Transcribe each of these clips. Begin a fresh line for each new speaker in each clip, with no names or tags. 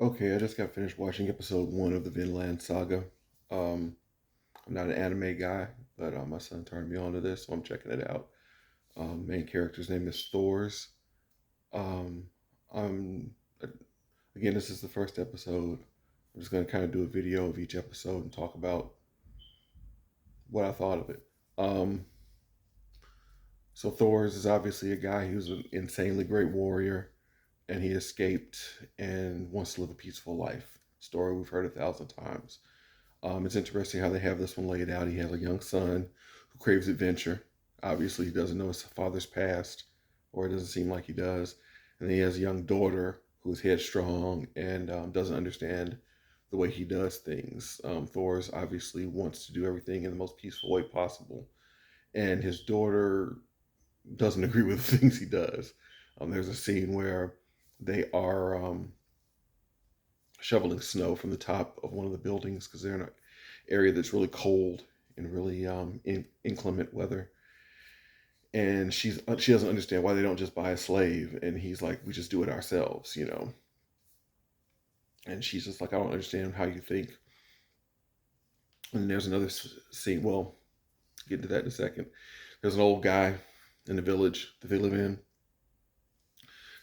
Okay, I just got finished watching episode one of the Vinland Saga. Um, I'm not an anime guy, but my son turned me on to this, so I'm checking it out. Main character's name is Thor's. Um, I'm Again, this is the first episode. I'm just gonna kind of do a video of each episode and talk about what I thought of it. Um, so Thor's is obviously a guy who's an insanely great warrior, and he escaped and wants to live a peaceful life. Story we've heard 1,000 times. It's interesting how they have this one laid out. He has a young son who craves adventure. Obviously, he doesn't know his father's past, or it doesn't seem like he does. And then he has a young daughter who's headstrong and doesn't understand the way he does things. Thor's obviously wants to do everything in the most peaceful way possible, and his daughter doesn't agree with the things he does. There's a scene where they are shoveling snow from the top of one of the buildings because they're in an area that's really cold and really inclement weather. And she doesn't understand why they don't just buy a slave. And he's like, we just do it ourselves, you know. And she's just like, I don't understand how you think. And there's another scene. Well, get into that in a second. There's an old guy in the village that they live in,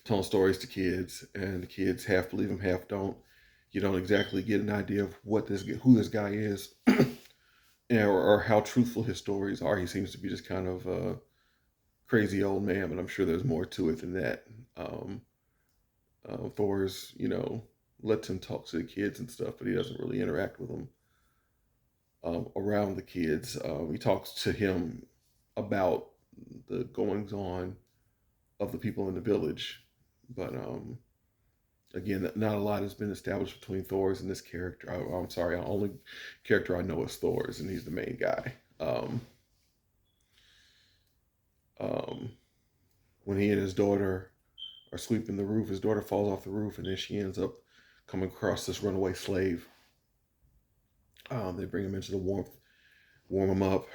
telling stories to kids, and the kids half believe him, half don't. You don't exactly get an idea of who this guy is, or how truthful his stories are. He seems to be just kind of a crazy old man, but I'm sure there's more to it than that. Um, Thor's, lets him talk to the kids and stuff, but he doesn't really interact with them around the kids. He talks to him about the goings on of the people in the village, but again, not a lot has been established between Thor's and this character. I'm sorry, the only character I know is Thor's, and he's the main guy. Um, when he and his daughter are sweeping the roof, his daughter falls off the roof, and then she ends up coming across this runaway slave. They bring him into the warmth, warm him up,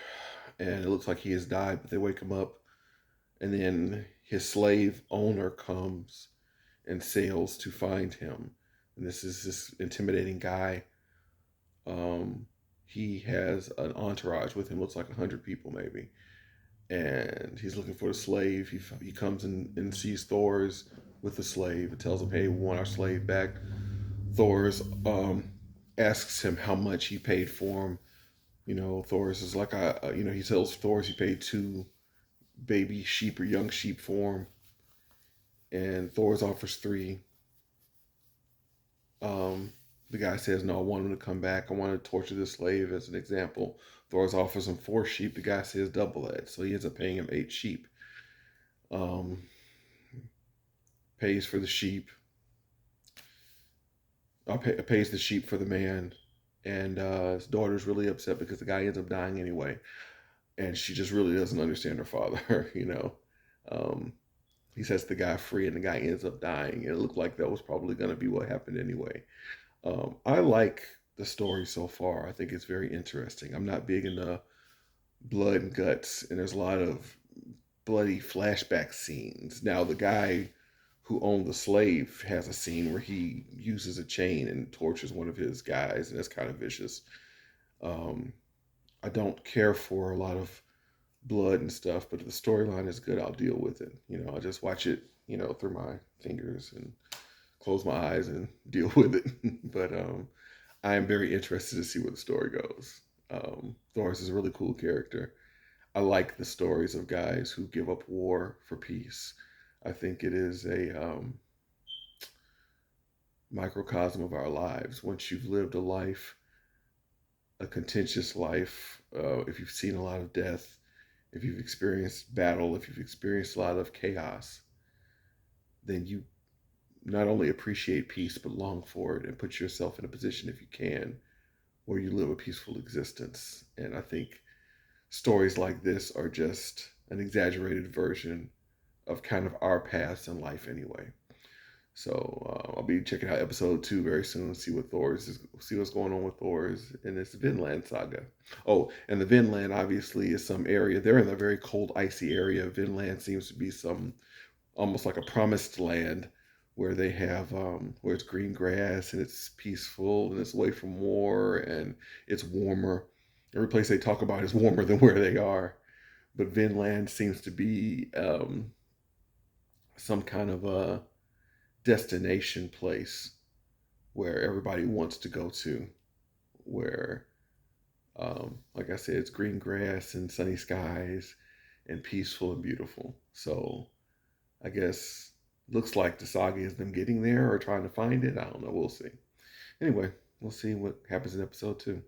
and it looks like he has died, but they wake him up, and then his slave owner comes and sails to find him. And this is this intimidating guy. He has an entourage with him, looks like 100 people maybe, and he's looking for the slave. He comes in and sees Thor's with the slave and tells him, "Hey, we want our slave back." Thor's asks him how much he paid for him. Thor's is like he tells Thor's he paid two baby sheep or young sheep for him, and Thor's offers three. Um, the guy says, "No, I want him to come back. I want to torture this slave as an example." Thor's offers him four sheep. The guy says double that, so he ends up paying him eight sheep. Um, pays for the sheep. Pays the sheep for the man, and his daughter's really upset because the guy ends up dying anyway, and she just really doesn't understand her father. Um, he sets the guy free, and the guy ends up dying. And it looked like that was probably going to be what happened anyway. I like the story so far. I think it's very interesting. I'm not big into blood and guts, and there's a lot of bloody flashback scenes. Now, the guy who owned the slave has a scene where he uses a chain and tortures one of his guys, and that's kind of vicious. Um, I don't care for a lot of blood and stuff, but if the storyline is good, I'll deal with it. I'll just watch it, through my fingers and close my eyes and deal with it. But I am very interested to see where the story goes. Thoris is a really cool character. I like the stories of guys who give up war for peace. I think it is a microcosm of our lives. Once you've lived a life, a contentious life, if you've seen a lot of death, if you've experienced battle, if you've experienced a lot of chaos, then you not only appreciate peace, but long for it and put yourself in a position, if you can, where you live a peaceful existence. And I think stories like this are just an exaggerated version of kind of our paths in life anyway. So I'll be checking out episode two very soon. See what's going on with Thor's in this Vinland Saga. Oh, and the Vinland obviously is some area. They're in a very cold, icy area. Vinland seems to be some almost like a promised land where they have where it's green grass and it's peaceful and it's away from war and it's warmer. Every place they talk about is warmer than where they are. But Vinland seems to be some kind of a destination place where everybody wants to go to, where, like I said, it's green grass and sunny skies and peaceful and beautiful. So I guess looks like the saga is them getting there or trying to find it. I don't know. We'll see. Anyway, we'll see what happens in episode 2.